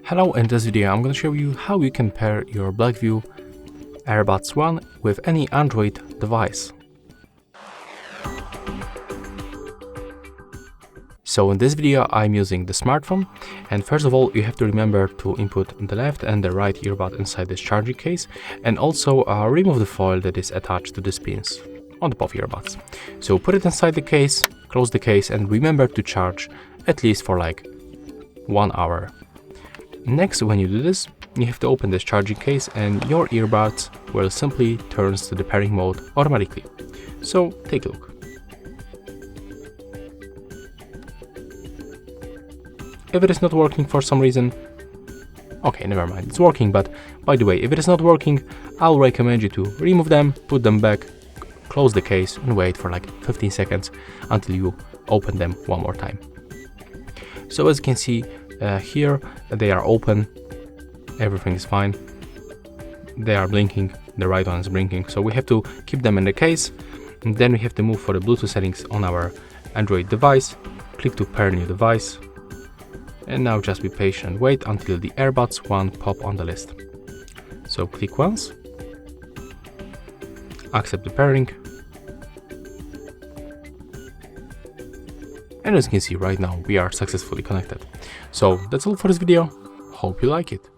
Hello, in this video I'm going to show you how you can pair your BlackView Airbuds 1 with any Android device. So in this video I'm using the smartphone, and first of all you have to remember to input the left and the right earbud inside this charging case, and also remove the foil that is attached to the pins on the both earbuds. So put it inside the case, close the case, and remember to charge at least for like 1 hour. Next, when you do this, you have to open this charging case and your earbuds will simply turn to the pairing mode automatically. So take a look. If it is not working for some reason, okay, never mind, it's working, but by the way, if it is not working, I'll recommend you to remove them, put them back, close the case and wait for like 15 seconds until you open them one more time. So as you can see, here they are open, everything is fine, they are blinking, the right one is blinking, so we have to keep them in the case, and then we have to move for the Bluetooth settings on our Android device, click to pair new device, and now just be patient and wait until the Airbuds 1 pop on the list. So click once, accept the pairing, and as you can see right now we are successfully connected. So that's all for this video, hope you like it.